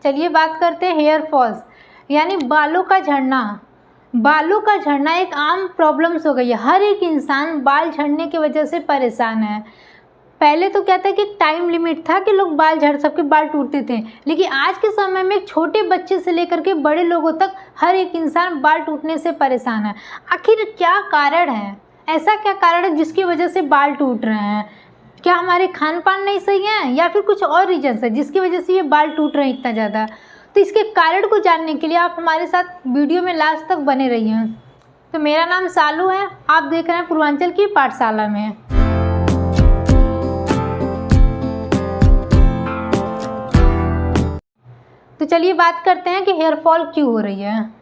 चलिए बात करते हैं हेयर फॉल्स यानी बालों का झड़ना। बालों का झड़ना एक आम प्रॉब्लम्स हो गई है। हर एक इंसान बाल झड़ने की वजह से परेशान है। पहले तो क्या था कि टाइम लिमिट था कि लोग बाल झड़, सबके बाल टूटते थे, लेकिन आज के समय में छोटे बच्चे से लेकर के बड़े लोगों तक हर एक इंसान बाल टूटने से परेशान है। आखिर क्या कारण है? ऐसा क्या कारण है जिसकी वजह से बाल टूट रहे हैं? क्या हमारे खान पान नहीं सही है या फिर कुछ और रीजन है जिसकी वजह से ये बाल टूट रहे हैं इतना ज़्यादा? तो इसके कारण को जानने के लिए आप हमारे साथ वीडियो में लास्ट तक बने रहिए। तो मेरा नाम सालू है, आप देख रहे हैं पूर्वांचल की पाठशाला में। तो चलिए बात करते हैं कि हेयर फॉल क्यों हो रही है।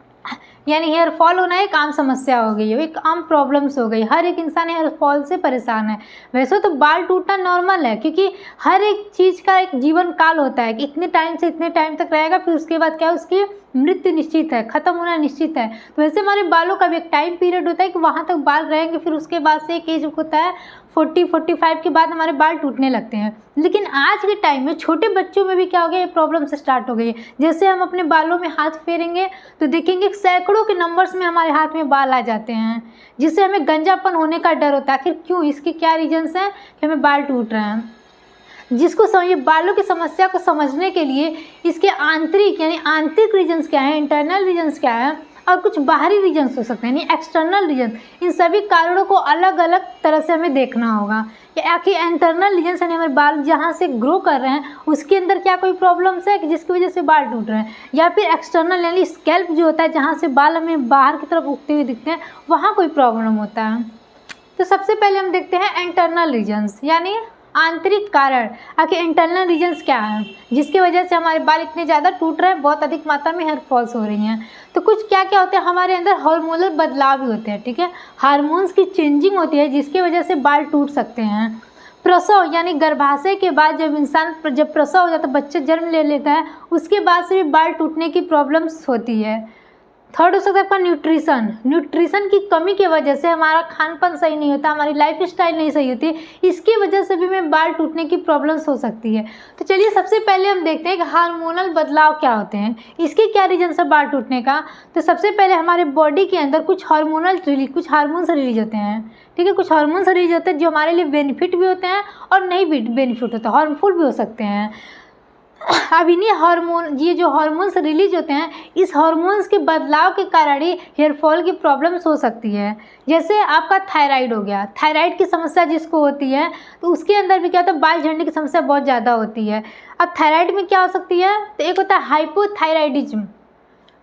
यानी हेयर फॉल होना एक आम समस्या हो गई है, एक आम प्रॉब्लम्स हो गई। हर एक इंसान हेयर फॉल से परेशान है। वैसे तो बाल टूटना नॉर्मल है, क्योंकि हर एक चीज़ का एक जीवन काल होता है कि इतने टाइम से इतने टाइम तक रहेगा, फिर उसके बाद क्या उसकी मृत्यु निश्चित है, ख़त्म होना निश्चित है। तो वैसे हमारे बालों का भी एक टाइम पीरियड होता है कि वहाँ तक बाल रहेंगे, फिर उसके बाद से एक एज होता है 40-45 के बाद हमारे बाल टूटने लगते हैं। लेकिन आज के टाइम में छोटे बच्चों में भी क्या हो गया, ये प्रॉब्लम से स्टार्ट हो गई है। जैसे हम अपने बालों में हाथ फेरेंगे तो देखेंगे सैकड़ों के नंबर्स में हमारे हाथ में बाल आ जाते हैं, जिससे हमें गंजापन होने का डर होता है। आखिर क्यों, इसके क्या रीजंस हैं कि हमें बाल टूट रहे हैं? जिसको समझिए, बालों की समस्या को समझने के लिए इसके आंतरिक यानी आंतरिक रीजंस क्या है, इंटरनल रीजंस क्या है, और कुछ बाहरी रीजन्स हो सकते हैं यानी एक्सटर्नल रीजन, इन सभी कारणों को अलग अलग तरह से हमें देखना होगा कि आखिर इंटरनल रीजन्स यानी हमारे बाल जहाँ से ग्रो कर रहे हैं उसके अंदर क्या कोई प्रॉब्लम्स है कि जिसकी वजह से बाल टूट रहे हैं, या फिर एक्सटर्नल यानी स्कैल्प जो होता है जहाँ से बाल हमें बाहर की तरफ उगते हुए दिखते हैं, वहाँ कोई प्रॉब्लम होता है। तो सबसे पहले हम देखते हैं इंटरनल रीजन्स यानी आंतरिक कारण। आखिर इंटरनल रीजन्स क्या है जिसकी वजह से हमारे बाल इतने ज़्यादा टूट रहे हैं, बहुत अधिक मात्रा में हेयर फॉल्स हो रही हैं? तो कुछ क्या क्या होते हैं, हमारे अंदर हार्मोनल बदलाव भी होते हैं, ठीक है। हार्मोन्स की चेंजिंग होती है जिसकी वजह से बाल टूट सकते हैं। प्रसव यानी गर्भाशय के बाद जब प्रसव हो जाता है, बच्चा जन्म ले लेता है, उसके बाद से भी बाल टूटने की प्रॉब्लम्स होती है। थर्ड हो सकता है आपका न्यूट्रिशन की कमी की वजह से हमारा खान पान सही नहीं होता, हमारी लाइफ स्टाइल नहीं सही होती, इसकी वजह से भी हमें बाल टूटने की प्रॉब्लम्स हो सकती है। तो चलिए सबसे पहले हम देखते हैं कि हार्मोनल बदलाव क्या होते हैं, इसके क्या रीजन है बाल टूटने का। तो सबसे पहले हमारे बॉडी के अंदर कुछ हार्मोन्स रिलीज होते हैं, ठीक है। कुछ हार्मोन्स रिलीज होते हैं जो हमारे लिए बेनिफिट भी होते हैं और नहीं भी बेनिफिट होते हैं, हार्मफुल भी हो सकते हैं। अब ये जो हार्मोन्स रिलीज होते हैं, इस हार्मोन्स के बदलाव के कारण ही हेयर फॉल की प्रॉब्लम्स हो सकती है। जैसे आपका थायराइड हो गया, थायराइड की समस्या जिसको होती है तो उसके अंदर भी क्या होता है, बाल झड़ने की समस्या बहुत ज़्यादा होती है। अब थायराइड में क्या हो सकती है, तो एक होता है हाइपोथायराइडिज्म।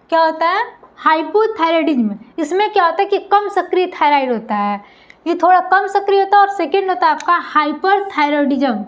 क्या होता है? हाइपोथायराइडिज्म। इसमें क्या होता है कि कम सक्रिय थायराइड होता है, ये थोड़ा कम सक्रिय होता है। और सेकेंड होता है आपका हाइपरथायराइडिज्म।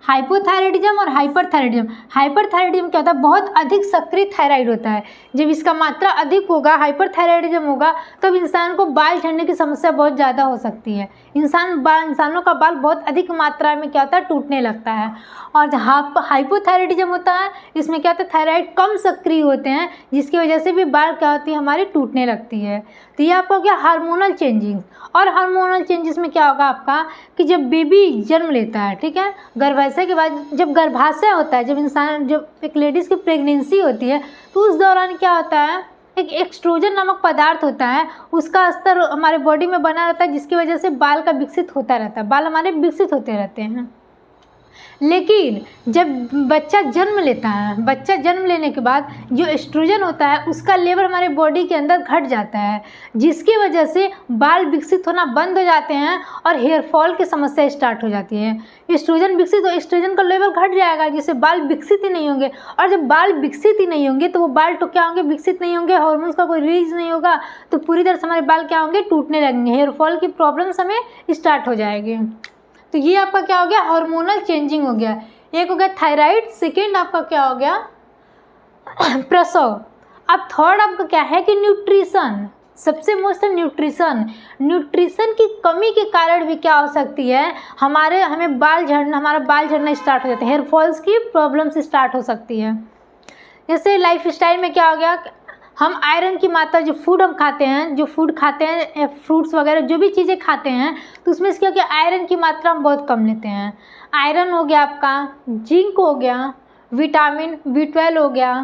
हाइपोथायराइडिज्म और हाइपरथायराइडिज्म। हाइपरथायराइडिज्म क्या होता है, बहुत अधिक सक्रिय थायराइड होता है। जब इसका मात्रा अधिक होगा, हाइपरथायराइडिज्म होगा, तब इंसान को बाल झड़ने की समस्या बहुत ज़्यादा हो सकती है। इंसानों का बाल बहुत अधिक मात्रा में क्या होता है, टूटने लगता है। और जहाँ हाइपोथायराइडिज्म होता है, इसमें क्या होता है, थायराइड कम सक्रिय होते हैं, जिसकी वजह से भी बाल क्या होती है, हमारी टूटने लगती है। तो ये आपका हो गया हार्मोनल चेंजिंग। और हार्मोनल चेंजेस में क्या होगा आपका कि जब बेबी जन्म लेता है, ठीक है, गर्भाशय के बाद जब गर्भाशय होता है, जब एक लेडीज़ की प्रेगनेंसी होती है, तो उस दौरान क्या होता है, एक एक्सट्रोजन नामक पदार्थ होता है, उसका स्तर हमारे बॉडी में बना रहता है, जिसकी वजह से बाल का विकसित होता रहता है, बाल हमारे विकसित होते रहते हैं। लेकिन जब बच्चा जन्म लेता है, बच्चा जन्म लेने के बाद जो एस्ट्रोजन होता है उसका लेवल हमारे बॉडी के अंदर घट जाता है, जिसकी वजह से बाल विकसित होना बंद हो जाते हैं और हेयर फॉल की समस्या स्टार्ट हो जाती है। एस्ट्रोजन का लेवल घट जाएगा, जिससे बाल विकसित ही नहीं होंगे। और जब बाल विकसित ही नहीं होंगे तो वो बाल तो क्या होंगे, विकसित नहीं होंगे, हार्मोन्स का कोई रिलीज नहीं होगा, तो पूरी तरह से हमारे बाल क्या होंगे, टूटने लगेंगे, हेयर फॉल की प्रॉब्लम्स हमें स्टार्ट हो जाएगी। तो ये आपका क्या हो गया, हार्मोनल चेंजिंग हो गया। एक हो गया थायराइड, सेकेंड आपका क्या हो गया, प्रसव। अब थर्ड आपका क्या है कि न्यूट्रिशन। सबसे मोस्ट न्यूट्रिशन की कमी के कारण भी क्या हो सकती है, हमारा बाल झड़ना स्टार्ट हो जाता है, हेयर फॉल्स की प्रॉब्लम्स स्टार्ट हो सकती है। जैसे लाइफ स्टाइल में क्या हो गया, हम आयरन की मात्रा जो फूड खाते हैं, फ्रूट्स वगैरह जो भी चीज़ें खाते हैं, तो उसमें से क्या हो गया, आयरन की मात्रा हम बहुत कम लेते हैं। आयरन हो गया आपका, जिंक हो गया, विटामिन B12 हो गया,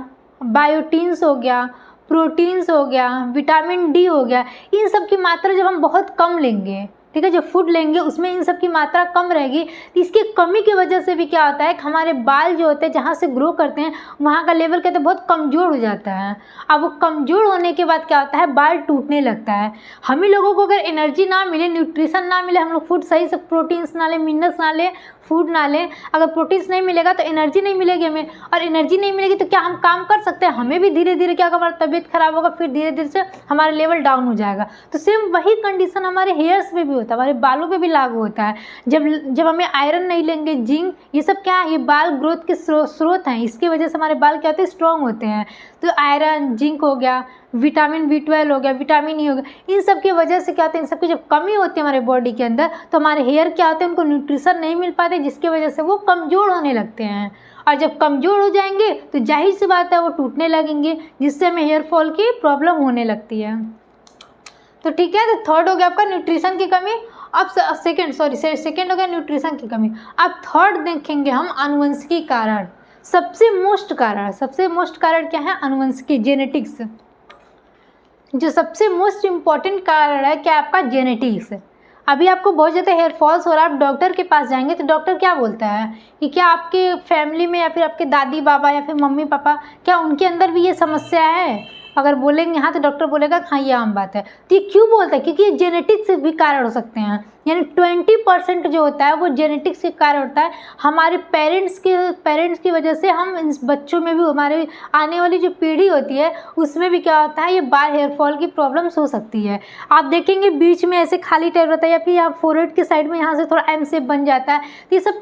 बायोटीन्स हो गया, प्रोटीन्स हो गया, विटामिन डी हो गया, इन सब की मात्रा जब हम बहुत कम लेंगे, ठीक है, जो फूड लेंगे उसमें इन सब की मात्रा कम रहेगी, तो इसकी कमी की वजह से भी क्या होता है कि हमारे बाल जो होते हैं जहाँ से ग्रो करते हैं वहाँ का लेवल कहते हैं बहुत कमज़ोर हो जाता है। अब वो कमज़ोर होने के बाद क्या होता है, बाल टूटने लगता है। हम ही लोगों को अगर एनर्जी ना मिले, न्यूट्रिशन ना मिले, हम लोग फूड सही से प्रोटीन्स ना लें, मिनरल्स ना लें, फूड ना लें, अगर प्रोटीन्स नहीं मिलेगा तो एनर्जी नहीं मिलेगी हमें, और एनर्जी नहीं मिलेगी तो क्या हम काम कर सकते हैं? हमें भी धीरे धीरे क्या होगा, हमारा तबीयत खराब होगा, फिर धीरे धीरे से हमारा लेवल डाउन हो जाएगा। तो सेम वही कंडीशन हमारे हेयर्स पे भी होता है, हमारे बालों पे भी लागू होता है। जब हमें आयरन नहीं लेंगे, जिंक, ये सब क्या है, ये बाल ग्रोथ के स्रोत हैं, इसकी वजह से हमारे बाल क्या होते हैं, स्ट्रॉन्ग होते हैं। तो आयरन, जिंक हो गया, विटामिन B12 हो गया, विटामिन ई हो गया, इन सब की वजह से क्या होता है, इन सब की जब कमी होती है हमारे बॉडी के अंदर तो हमारे हेयर क्या होते हैं, उनको न्यूट्रिशन नहीं मिल पाते, जिसकी वजह से वो कमज़ोर होने लगते हैं। और जब कमज़ोर हो जाएंगे तो जाहिर सी बात है वो टूटने लगेंगे, जिससे हमें हेयर फॉल की प्रॉब्लम होने लगती है। तो ठीक है, तो थर्ड हो गया आपका न्यूट्रिशन की कमी। अब सेकेंड हो गया न्यूट्रिशन की कमी। अब थर्ड देखेंगे हम आनुवंशिकी कारण। सबसे मोस्ट कारण क्या है, आनुवंशिकी, जेनेटिक्स। जो सबसे मोस्ट इम्पॉर्टेंट कारण है क्या, आपका जेनेटिक्स। अभी आपको बहुत ज़्यादा हेयर फॉल्स हो रहा है, आप डॉक्टर के पास जाएंगे तो डॉक्टर क्या बोलता है कि क्या आपके फैमिली में या फिर आपके दादी बाबा या फिर मम्मी पापा, क्या उनके अंदर भी ये समस्या है? अगर बोलेंगे हाँ तो डॉक्टर बोलेगा हाँ ये आम बात है। तो ये क्यों बोलता है? क्योंकि ये जेनेटिक्स से भी कारण हो सकते हैं, यानी 20% जो होता है वो जेनेटिक्स के कारण होता है। हमारे पेरेंट्स की वजह से हम इन बच्चों में भी, हमारे आने वाली जो पीढ़ी होती है उसमें भी क्या होता है, ये बाल हेयर फॉल की प्रॉब्लम्स हो सकती है। आप देखेंगे बीच में ऐसे खाली टाइप रहता है, या फिर यहाँ फोरहेड के साइड में यहाँ से थोड़ा एम शेप बन जाता है। तो ये सब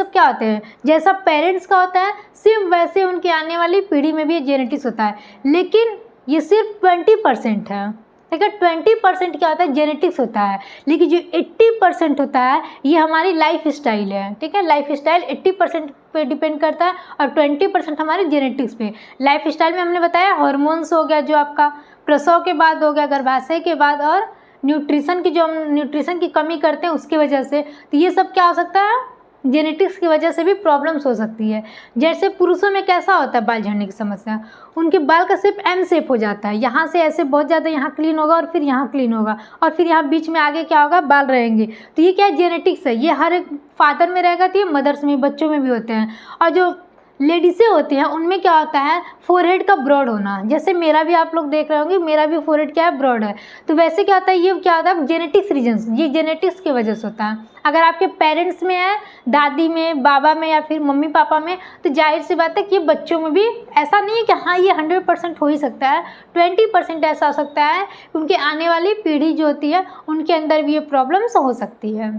क्या होते हैं, जैसा पेरेंट्स का होता है सेम वैसे उनकी आने वाली पीढ़ी में भी ये जेनेटिक्स होता है। लेकिन ये सिर्फ 20% है, ठीक है, 20% क्या होता है, जेनेटिक्स होता है। लेकिन जो 80% होता है ये हमारी लाइफ स्टाइल है, ठीक है। लाइफ स्टाइल 80% पे डिपेंड करता है और 20% हमारे जेनेटिक्स पे। लाइफ स्टाइल में हमने बताया हार्मोन्स हो गया, जो आपका प्रसव के बाद हो गया, गर्भाशय के बाद, और न्यूट्रिशन की, जो हम न्यूट्रिशन की कमी करते हैं उसकी वजह से। तो ये सब क्या हो सकता है, जेनेटिक्स की वजह से भी प्रॉब्लम्स हो सकती है। जैसे पुरुषों में कैसा होता है बाल झड़ने की समस्या, उनके बाल का सिर्फ एम शेप हो जाता है, यहाँ से ऐसे बहुत ज़्यादा यहाँ क्लीन होगा और फिर यहाँ क्लीन होगा और फिर यहाँ बीच में आगे क्या होगा, बाल रहेंगे। तो ये क्या है, जेनेटिक्स है। ये हर एक फादर में रहेगा, तो ये मदर्स में, बच्चों में भी होते हैं। और जो लेडीज़ें होती हैं उनमें क्या होता है, फोरहेड का ब्रॉड होना। जैसे मेरा भी, आप लोग देख रहे होंगे, मेरा भी फोरहेड क्या है, ब्रॉड है। तो वैसे क्या होता है, ये क्या होता है, जेनेटिक्स रीजन्स, ये जेनेटिक्स की वजह से होता है। अगर आपके पेरेंट्स में है, दादी में, बाबा में या फिर मम्मी पापा में, तो जाहिर सी बात है कि ये बच्चों में भी, ऐसा नहीं है कि हाँ ये 100% हो ही सकता है, 20% ऐसा हो सकता है, उनके आने वाली पीढ़ी जो होती है उनके अंदर भी ये प्रॉब्लम्स हो सकती है,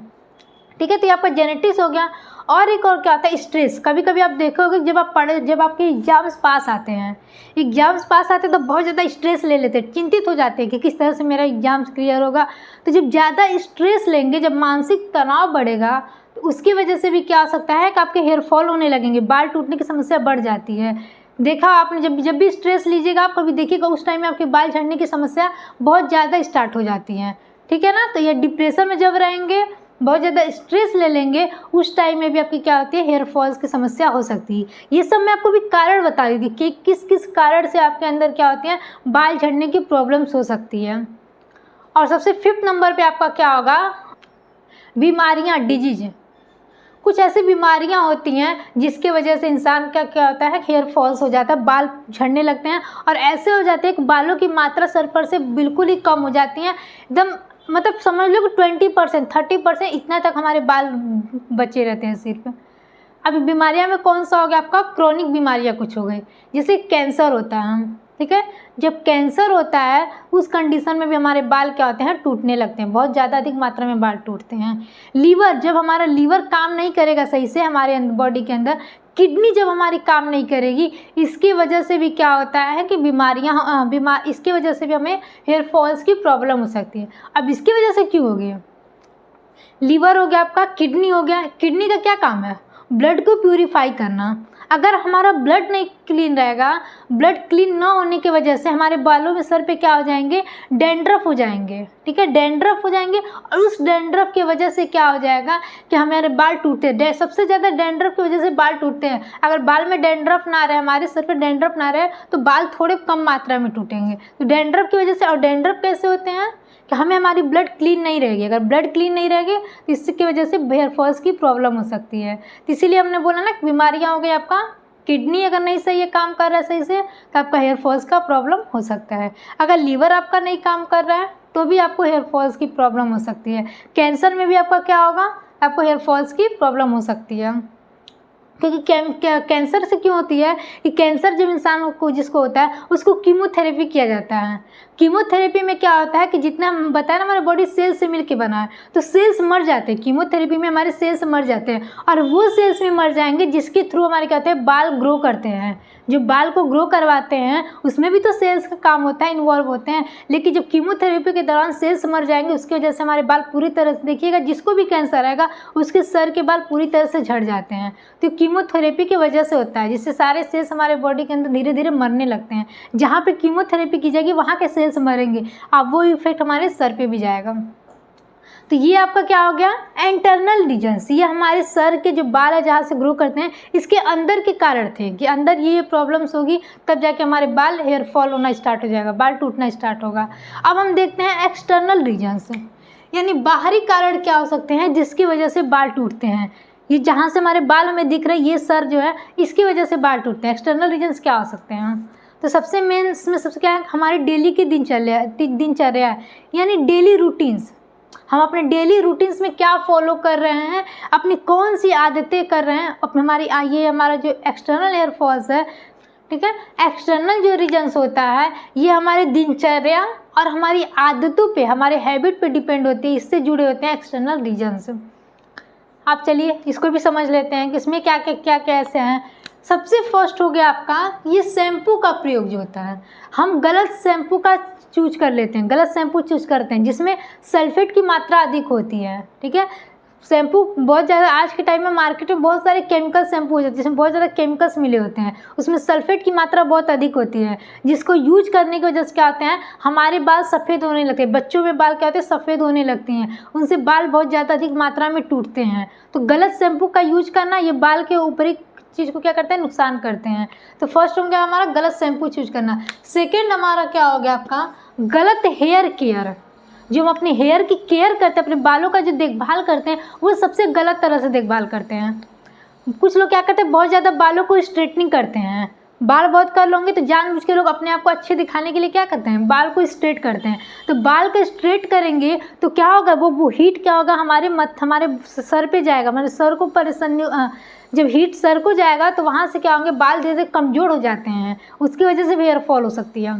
ठीक है। तो ये आपका जेनेटिक्स हो गया। और एक और क्या होता है, स्ट्रेस। कभी कभी आप देखोगे जब आपके एग्जाम्स पास आते हैं, तो बहुत ज़्यादा स्ट्रेस ले लेते हैं, चिंतित हो जाते हैं कि किस तरह से मेरा एग्जाम्स क्लियर होगा। तो जब ज़्यादा स्ट्रेस लेंगे, जब मानसिक तनाव बढ़ेगा, तो उसकी वजह से भी क्या हो सकता है कि आपके हेयर फॉल होने लगेंगे, बाल टूटने की समस्या बढ़ जाती है। देखा आपने, जब भी स्ट्रेस लीजिएगा आप, कभी देखिएगा उस टाइम में आपके बाल झड़ने की समस्या बहुत ज़्यादा स्टार्ट हो जाती है, ठीक है ना। तो ये डिप्रेशन में जब रहेंगे, बहुत ज़्यादा स्ट्रेस ले लेंगे, उस टाइम में भी आपकी क्या होती है, हेयर फॉल्स की समस्या हो सकती है। ये सब मैं आपको भी कारण बता दी थी कि किस किस कारण से आपके अंदर क्या होती है, बाल झड़ने की प्रॉब्लम्स हो सकती है। और सबसे 5th नंबर पे आपका क्या होगा, बीमारियां, डिजीज। कुछ ऐसी बीमारियां होती हैं जिसकी वजह से इंसान का क्या होता है, हेयर फॉल्स हो जाता है, बाल झड़ने लगते हैं, और ऐसे हो जाते हैं कि बालों की मात्रा सर पर से बिल्कुल ही कम हो जाती हैं, एकदम मतलब समझ लो कि 20%, 30% इतना तक हमारे बाल बचे रहते हैं सिर पे। अभी बीमारियां में कौन सा हो गया आपका, क्रोनिक बीमारियां कुछ हो गई, जैसे कैंसर होता है, ठीक है। जब कैंसर होता है उस कंडीशन में भी हमारे बाल क्या होते हैं, टूटने लगते हैं, बहुत ज़्यादा अधिक मात्रा में बाल टूटते हैं। लीवर, जब हमारा लीवर काम नहीं करेगा सही से हमारे बॉडी के अंदर, किडनी जब हमारी काम नहीं करेगी, इसकी वजह से भी क्या होता है कि इसकी वजह से भी हमें हेयर फॉल्स की प्रॉब्लम हो सकती है। अब इसकी वजह से क्यों होगी, लीवर हो गया आपका, किडनी हो गया। किडनी का क्या काम है, ब्लड को प्यूरिफाई करना। अगर हमारा ब्लड नहीं क्लीन रहेगा, ब्लड क्लीन ना होने की वजह से हमारे बालों में सर पे क्या हो जाएंगे, डैंड्रफ हो जाएंगे, ठीक है, डैंड्रफ हो जाएंगे। और उस डैंड्रफ की वजह से क्या हो जाएगा कि हमारे बाल टूटते हैं। सबसे ज़्यादा डैंड्रफ की वजह से बाल टूटते हैं। अगर बाल में डैंड्रफ ना रहे, हमारे सर पे डैंड्रफ ना रहे, तो बाल थोड़े कम मात्रा में टूटेंगे। तो डैंड्रफ की वजह से, और डैंड्रफ कैसे होते हैं कि हमारी ब्लड क्लीन नहीं रहेगी। अगर ब्लड क्लीन नहीं रहेगी तो इसकी वजह से हेयर फॉल्स की प्रॉब्लम हो सकती है। तो इसीलिए हमने बोला ना, बीमारियां हो गई, आपका किडनी अगर नहीं सही है, काम कर रहा है सही से, तो आपका हेयर फॉल्स का प्रॉब्लम हो सकता है। अगर लीवर आपका नहीं काम कर रहा है तो भी आपको हेयर फॉल्स की प्रॉब्लम हो सकती है। कैंसर में भी आपका क्या होगा, आपको हेयर फॉल्स की प्रॉब्लम हो सकती है। क्योंकि कैंसर से क्यों होती है कि कैंसर जब इंसान को जिसको होता है उसको कीमोथेरेपी किया जाता है। कीमोथेरेपी में क्या होता है कि जितना हम बताया ना, हमारा बॉडी सेल्स से मिलके बना है, तो सेल्स मर जाते हैं। कीमोथेरेपी में हमारे सेल्स मर जाते हैं, और वो सेल्स में मर जाएंगे जिसके थ्रू हमारे क्या होते हैं, बाल ग्रो करते हैं। जो बाल को ग्रो करवाते हैं उसमें भी तो सेल्स का काम होता है, इन्वॉल्व होते हैं। लेकिन जब कीमोथेरेपी के दौरान सेल्स मर जाएंगे, उसकी वजह से हमारे बाल पूरी तरह से, देखिएगा जिसको भी कैंसर आएगा उसके सर के बाल पूरी तरह से झड़ जाते हैं। तो कीमोथेरेपी की वजह से होता है, जिससे सारे सेल्स हमारे बॉडी के अंदर धीरे धीरे मरने लगते हैं। जहाँ पे कीमोथेरेपी की जाएगी वहाँ के सेल्स मरेंगे, अब वो इफेक्ट हमारे सर पे भी जाएगा। तो ये आपका क्या हो गया, इंटरनल रीजन्स। ये हमारे सर के जो बाल है जहाँ से ग्रो करते हैं, इसके अंदर के कारण थे कि अंदर ये प्रॉब्लम्स होगी, तब जाके हमारे बाल हेयर फॉल होना स्टार्ट हो जाएगा, बाल टूटना स्टार्ट होगा। अब हम देखते हैं एक्सटर्नल रीजन्स, यानी बाहरी कारण क्या हो सकते हैं जिसकी वजह से बाल टूटते हैं। ये जहाँ से हमारे बाल हमें दिख रहे हैं, ये सर जो है, इसकी वजह से बाल टूटते हैं। एक्सटर्नल रीजन्स क्या हो सकते हैं, तो सबसे मेन इसमें सबसे क्या है, हमारी डेली की दिनचर्या है, यानी डेली रूटीन्स। हम अपने डेली रूटीन्स में क्या फॉलो कर रहे हैं, अपनी कौन सी आदतें कर रहे हैं, अपने ये हमारा जो एक्सटर्नल हेयर फॉल्स है, ठीक है, एक्सटर्नल जो रीजन्स होता है, ये हमारी दिनचर्या और हमारी आदतों पे, हमारे हैबिट पे डिपेंड होती है, इससे जुड़े होते हैं एक्सटर्नल रीजन्स। आप चलिए इसको भी समझ लेते हैं कि इसमें क्या कैसे हैं। सबसे फर्स्ट हो गया आपका ये शैम्पू का प्रयोग जो होता है, हम गलत शैम्पू का चूज कर लेते हैं, गलत शैम्पू चूज करते हैं जिसमें सल्फेट की मात्रा अधिक होती है, ठीक है। शैम्पू बहुत ज़्यादा, आज के टाइम में मार्केट में बहुत सारे केमिकल शैम्पू हो जाते हैं जिसमें बहुत ज़्यादा केमिकल्स मिले होते हैं, उसमें सल्फेट की मात्रा बहुत अधिक होती है, जिसको यूज करने की वजह से क्या होते हैं, हमारे बाल सफ़ेद होने लगते हैं। बच्चों में बाल क्या होते हैं, सफ़ेद होने लगते हैं, उनसे बाल बहुत ज़्यादा अधिक मात्रा में टूटते हैं। तो गलत शैम्पू का यूज करना, ये बाल के ऊपरी चीज़ को क्या करते हैं, नुकसान करते हैं। तो फर्स्ट हो गया हमारा गलत शैम्पू चूज करना। सेकेंड हमारा क्या हो गया आपका, गलत हेयर केयर। जो हम अपने हेयर की केयर करते हैं, अपने बालों का जो देखभाल करते हैं, वो सबसे गलत तरह से देखभाल करते हैं। कुछ लोग क्या करते हैं, बहुत ज़्यादा बालों को स्ट्रेटनिंग करते हैं, बाल बहुत कर लोगे तो जानबूझ के लोग अपने आप को अच्छे दिखाने के लिए क्या करते हैं, बाल को स्ट्रेट करते हैं। तो बाल को स्ट्रेट करेंगे तो क्या होगा, वो हीट क्या होगा, हमारे सर पे जाएगा, हमारे सर को परेशानी, जब हीट सर को जाएगा तो वहाँ से क्या होंगे, बाल धीरे धीरे कमज़ोर हो जाते हैं, उसकी वजह से भी हेयर फॉल हो सकती है।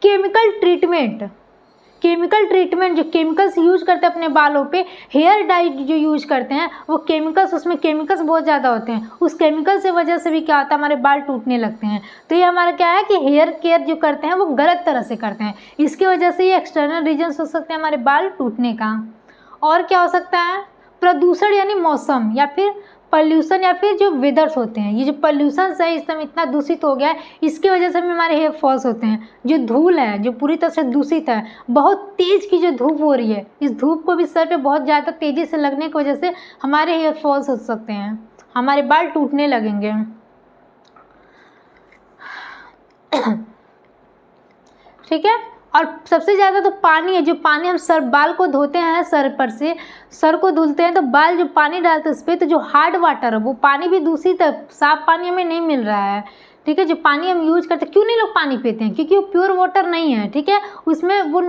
केमिकल ट्रीटमेंट, जो केमिकल्स यूज करते हैं अपने बालों पे, हेयर डाई जो यूज करते हैं, वो केमिकल्स, उसमें केमिकल्स बहुत ज़्यादा होते हैं, उस केमिकल से वजह से भी क्या होता है, हमारे बाल टूटने लगते हैं। तो ये हमारा क्या है कि हेयर केयर जो करते हैं वो गलत तरह से करते हैं, इसकी वजह से ये एक्सटर्नल रीजन्स हो सकते हैं हमारे बाल टूटने का। और क्या हो सकता है, प्रदूषण यानी मौसम, या फिर पॉल्यूशन, या फिर जो वेदर्स होते हैं, ये जो पॉल्यूशन है इस समय इतना दूषित हो गया है, इसकी वजह से भी हमारे हेयर फॉल्स होते हैं। जो धूल है, जो पूरी तरह से दूषित है, बहुत तेज़ की जो धूप हो रही है, इस धूप को भी सर पे बहुत ज़्यादा तेज़ी से लगने की वजह से हमारे हेयर फॉल्स हो सकते हैं, हमारे बाल टूटने लगेंगे। ठीक है। और सबसे ज़्यादा तो पानी है, जो पानी हम बाल को धोते हैं, सर पर से सर को धुलते हैं तो बाल जो पानी डालते हैं उस पर, तो जो हार्ड वाटर है वो पानी भी दूषित है, साफ पानी हमें नहीं मिल रहा है। ठीक है, जो पानी हम यूज करते हैं, क्यों नहीं लोग पानी पीते हैं, क्योंकि वो प्योर वाटर नहीं है। ठीक है, उसमें वो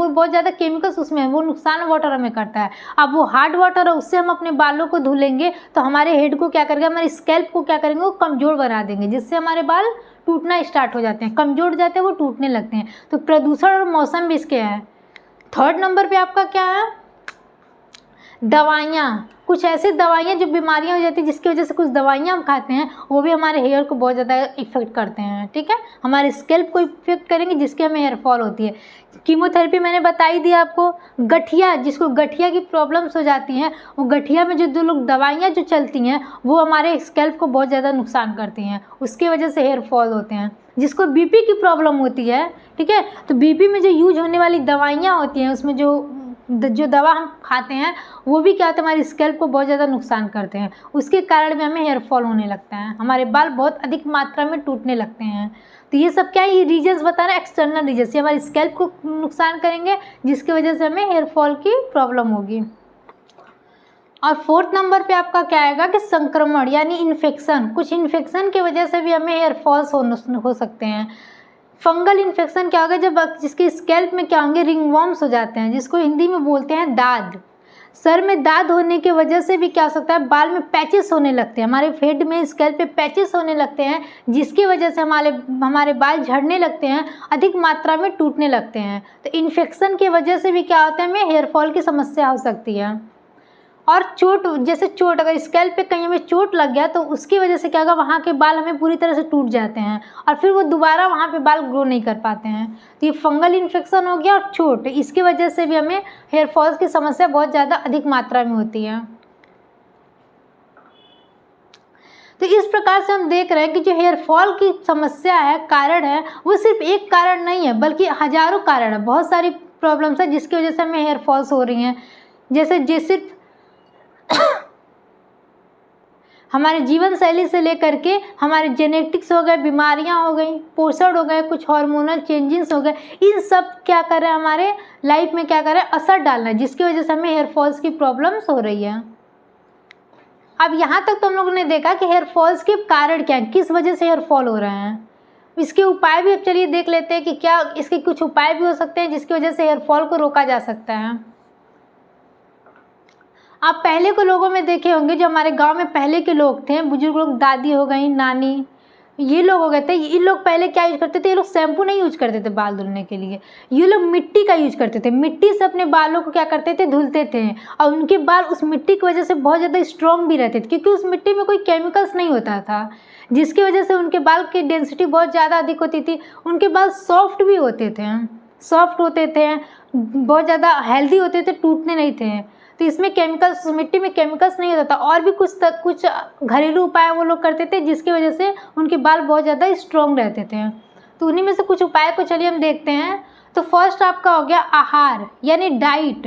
बहुत ज़्यादा केमिकल्स उसमें है, वो नुकसान वाटर हमें करता है। अब वो हार्ड वाटर है, उससे हम अपने बालों को धुलेंगे तो हमारे हेड को क्या करेंगे, हमारे स्कैल्प को क्या करेंगे, वो कमज़ोर बना देंगे, जिससे हमारे बाल टूटना स्टार्ट हो जाते हैं, कमज़ोर हो जाते हैं, वो टूटने लगते हैं। तो प्रदूषण और मौसम भी इसके है। थर्ड नंबर पे आपका क्या है, दवाइयाँ। कुछ ऐसी दवाइयाँ जो बीमारियाँ हो जाती है जिसकी वजह से कुछ दवाइयाँ हम खाते हैं वो भी हमारे हेयर को बहुत ज़्यादा इफ़ेक्ट करते हैं, ठीक है, हमारे स्कैल्प को इफ़ेक्ट करेंगे जिसके हमें हेयर फॉल होती है। कीमोथेरेपी मैंने बताई दी आपको। गठिया, जिसको गठिया की प्रॉब्लम्स हो जाती हैं, वो गठिया में जो 2 लोग दवाइयाँ जो चलती हैं वो हमारे स्कैल्प को बहुत ज़्यादा नुकसान करती हैं, उसकी वजह से हेयर फॉल होते हैं। जिसको बीपी की प्रॉब्लम होती है, ठीक है, तो बीपी में जो यूज होने वाली दवाइयाँ होती हैं उसमें जो दवा हम खाते हैं वो भी क्या होता है, हमारी स्कैल्प को बहुत ज़्यादा नुकसान करते हैं, उसके कारण भी हमें हेयर फॉल होने लगता है, हमारे बाल बहुत अधिक मात्रा में टूटने लगते हैं। तो ये सब क्या है, ये रीजन्स बता रहे हैं, एक्सटर्नल रीजन्स, ये हमारी स्कैल्प को नुकसान करेंगे जिसकी वजह से हमें हेयर फॉल की प्रॉब्लम होगी। और 4th नंबर पे आपका क्या आएगा कि संक्रमण यानी इन्फेक्शन, कुछ इन्फेक्शन की वजह से भी हमें हेयर फॉल्स हो सकते हैं। फंगल इन्फेक्शन क्या होगा, जब जिसके स्कैल्प में क्या होंगे, रिंगवॉर्म्स हो जाते हैं, जिसको हिंदी में बोलते हैं दाद। सर में दाद होने की वजह से भी क्या हो सकता है, बाल में पैचेस होने लगते हैं, हमारे हेड में स्कैल्प पे पैचेस होने लगते हैं जिसकी वजह से हमारे बाल झड़ने लगते हैं, अधिक मात्रा में टूटने लगते हैं। तो इन्फेक्शन की वजह से भी क्या होता है, हमें हेयर फॉल की समस्या हो सकती है। और चोट, जैसे चोट, अगर स्कैल्प पे कहीं हमें चोट लग गया तो उसकी वजह से क्या होगा, वहाँ के बाल हमें पूरी तरह से टूट जाते हैं और फिर वो दोबारा वहाँ पे बाल ग्रो नहीं कर पाते हैं। तो ये फंगल इन्फेक्शन हो गया और चोट, इसकी वजह से भी हमें हेयर फॉल्स की समस्या बहुत ज़्यादा अधिक मात्रा में होती है। तो इस प्रकार से हम देख रहे हैं कि जो हेयर फॉल की समस्या है, कारण है, वो सिर्फ एक कारण नहीं है बल्कि हज़ारों कारण है, बहुत सारी प्रॉब्लम्स है जिसकी वजह से हमें हेयर फॉल्स हो रही हैं। जैसे सिर्फ हमारे जीवन शैली से लेकर के हमारे जेनेटिक्स हो गए, बीमारियां हो गई, पोषण हो गए, कुछ हार्मोनल चेंजेस हो गए, इन सब क्या कर रहे हैं, हमारे लाइफ में क्या कर रहे हैं, असर डालना है जिसकी वजह से हमें हेयर फॉल्स की प्रॉब्लम्स हो रही है। अब यहाँ तक तो हम लोगों ने देखा कि हेयर फॉल्स के कारण क्या है, किस वजह से हेयर फॉल हो रहे हैं। इसके उपाय भी अब चलिए देख लेते हैं कि क्या इसके कुछ उपाय भी हो सकते हैं जिसकी वजह से हेयर फॉल को रोका जा सकता है। आप पहले के लोगों में देखे होंगे, जो हमारे गांव में पहले के लोग थे, बुजुर्ग लोग, दादी हो गई, नानी, ये लोग हो गए थे, ये लोग पहले क्या यूज करते थे, ये लोग शैम्पू नहीं यूज करते थे बाल धुलने के लिए, ये लोग मिट्टी का यूज करते थे, मिट्टी से अपने बालों को क्या करते थे, धुलते थे, और उनके बाल उस मिट्टी की वजह से बहुत ज़्यादा स्ट्रॉन्ग भी रहते थे क्योंकि उस मिट्टी में कोई केमिकल्स नहीं होता था, जिसकी वजह से उनके बाल की डेंसिटी बहुत ज़्यादा अधिक होती थी, उनके बाल सॉफ्ट भी होते थे, सॉफ्ट होते थे, बहुत ज़्यादा हेल्दी होते थे, टूटने नहीं थे। तो इसमें केमिकल्स, मिट्टी में केमिकल्स नहीं होता था, और भी कुछ घरेलू उपाय वो लोग करते थे जिसकी वजह से उनके बाल बहुत ज़्यादा स्ट्रॉन्ग रहते थे। तो उन्हीं में से कुछ उपाय को चलिए हम देखते हैं। तो फर्स्ट आपका हो गया आहार यानी डाइट।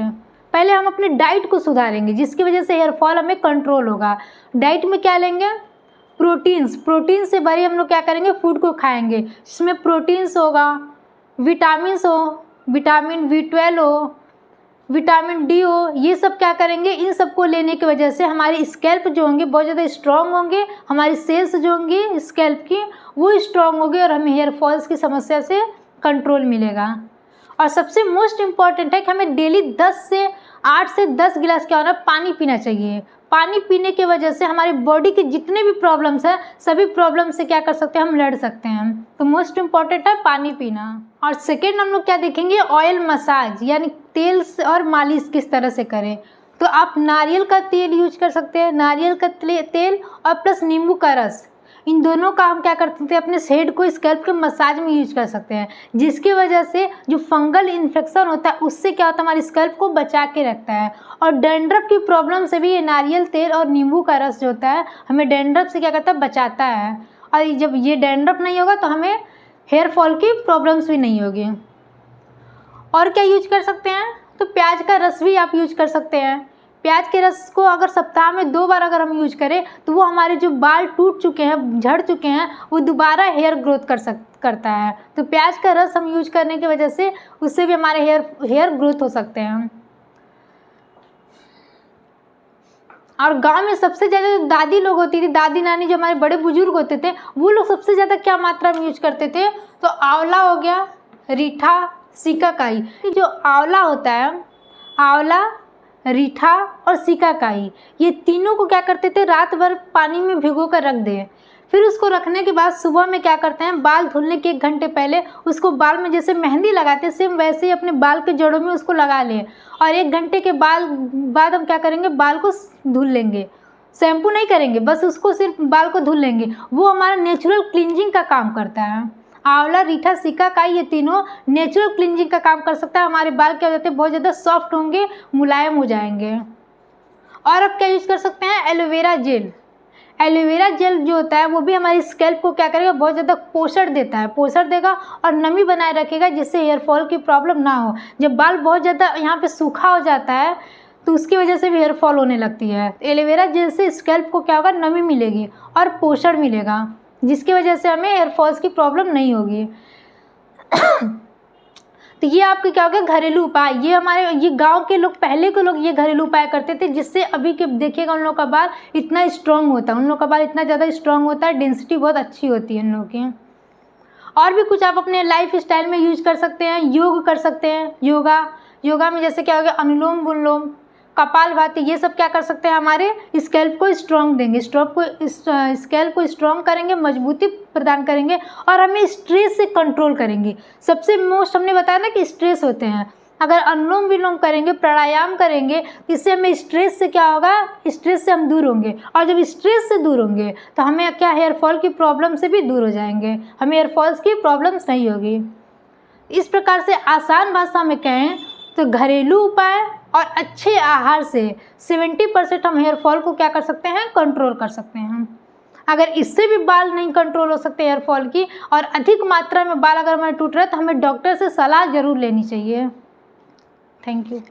पहले हम अपने डाइट को सुधारेंगे जिसकी वजह से हेयर फॉल हमें कंट्रोल होगा। डाइट में क्या लेंगे, प्रोटीन से भरी हम लोग क्या करेंगे, फूड को खाएंगे जिसमें प्रोटीन्स होगा, विटामिन हो, विटामिन B12 हो, विटामिन D हो, ये सब क्या करेंगे, इन सबको लेने की वजह से हमारी स्कैल्प जो होंगे बहुत ज़्यादा स्ट्रॉन्ग होंगे, हमारी सेल्स जो होंगी स्कैल्प की वो स्ट्रॉन्ग होगी और हमें हेयर फॉल्स की समस्या से कंट्रोल मिलेगा। और सबसे मोस्ट इम्पॉर्टेंट है कि हमें डेली 8 से 10 गिलास क्या होना, पानी पीना चाहिए। पानी पीने की वजह से हमारी बॉडी के जितने भी प्रॉब्लम्स हैं सभी प्रॉब्लम से क्या कर सकते हैं, हम लड़ सकते हैं। तो मोस्ट इम्पॉर्टेंट है पानी पीना। और सेकेंड हम लोग क्या देखेंगे, ऑयल मसाज यानी तेल और मालिश किस तरह से करें। तो आप नारियल का तेल यूज कर सकते हैं, नारियल का तेल और प्लस नींबू का रस, इन दोनों का हम क्या कर सकते हैं, अपने हेड को स्कैल्प के मसाज में यूज कर सकते हैं जिसकी वजह से जो फंगल इन्फेक्शन होता है उससे क्या होता है, हमारी स्कैल्प को बचा के रखता है। और डैंड्रफ की प्रॉब्लम से भी ये नारियल तेल और नींबू का रस जो होता है हमें डैंड्रफ से क्या करता है, बचाता है। और जब ये डैंड्रफ नहीं होगा तो हमें हेयर फॉल की प्रॉब्लम्स भी नहीं होगी। और क्या यूज कर सकते हैं, तो प्याज का रस भी आप यूज कर सकते हैं। प्याज के रस को अगर सप्ताह में 2 बार अगर हम यूज करें तो वो हमारे जो बाल टूट चुके हैं, झड़ चुके हैं, वो दोबारा हेयर ग्रोथ करता है। तो प्याज का रस हम यूज करने की वजह से उससे भी हमारे हेयर ग्रोथ हो सकते हैं। और गांव में सबसे ज़्यादा जो दादी लोग होती थी, दादी नानी जो हमारे बड़े बुजुर्ग होते थे, वो लोग सबसे ज़्यादा क्या मात्रा में यूज करते थे, तो आंवला हो गया, रीठा, सिकाकाई। जो आंवला होता है, आंवला, रीठा और सिकाकाई, ये तीनों को क्या करते थे, रात भर पानी में भिगो कर रख दें, फिर उसको रखने के बाद सुबह में क्या करते हैं, बाल धुलने के 1 घंटे पहले उसको बाल में जैसे मेहंदी लगाते हैं सेम वैसे ही अपने बाल के जड़ों में उसको लगा लें और 1 घंटे के बाद हम क्या करेंगे, बाल को धुल लेंगे। शैम्पू नहीं करेंगे, बस उसको सिर्फ बाल को धुल लेंगे। वो हमारा नेचुरल क्लींजिंग का काम करता है। आंवला, रीठा, सिकाकाई ये तीनों नेचुरल क्लींजिंग का काम कर सकता है। हमारे बाल क्या हो जाते हैं, बहुत ज़्यादा सॉफ्ट होंगे, मुलायम हो जाएंगे। और अब क्या यूज़ कर सकते हैं, एलोवेरा जेल। एलोवेरा जेल जो होता है वो भी हमारी स्कैल्प को क्या करेगा, बहुत ज़्यादा पोषण देता है, पोषण देगा और नमी बनाए रखेगा जिससे हेयर फॉल की प्रॉब्लम ना हो। जब बाल बहुत ज़्यादा यहाँ पे सूखा हो जाता है तो उसकी वजह से भी हेयर फॉल होने लगती है। एलोवेरा जेल से स्कैल्प को क्या होगा, नमी मिलेगी और पोषण मिलेगा जिसकी वजह से हमें हेयर फॉल्स की प्रॉब्लम नहीं होगी। तो ये आपके क्या हो गया, घरेलू उपाय। ये गांव के लोग, पहले के लोग ये घरेलू उपाय करते थे जिससे अभी के देखिएगा उन लोगों का बाल इतना स्ट्रांग होता है, उन लोगों का बाल इतना ज़्यादा स्ट्रांग होता है, डेंसिटी बहुत अच्छी होती है उन लोगों की। और भी कुछ आप अपने लाइफ स्टाइल में यूज कर सकते हैं। योग कर सकते हैं, योगा में जैसे क्या हो गया, अनुलोम विलोम, कपालभाति, ये सब क्या कर सकते हैं, हमारे स्कैल्प को स्ट्रॉन्ग देंगे, स्कैल्प को स्ट्रॉन्ग करेंगे, मजबूती प्रदान करेंगे और हमें स्ट्रेस से कंट्रोल करेंगे। सबसे मोस्ट हमने बताया ना कि स्ट्रेस होते हैं, अगर अनुलोम विलोम करेंगे, प्राणायाम करेंगे, इससे हमें स्ट्रेस से क्या होगा, स्ट्रेस से हम दूर होंगे और जब स्ट्रेस से दूर होंगे तो हमें क्या, हेयर फॉल की प्रॉब्लम से भी दूर हो जाएंगे, हमें हेयर फॉल्स की प्रॉब्लम्स नहीं होगी। इस प्रकार से आसान भाषा में कहें तो घरेलू उपाय और अच्छे आहार से 70% हम हेयर फॉल को क्या कर सकते हैं, कंट्रोल कर सकते हैं। अगर इससे भी बाल नहीं कंट्रोल हो सकते हेयर फॉल की और अधिक मात्रा में बाल अगर हमारे टूट रहे हैं तो हमें डॉक्टर से सलाह जरूर लेनी चाहिए। Thank you.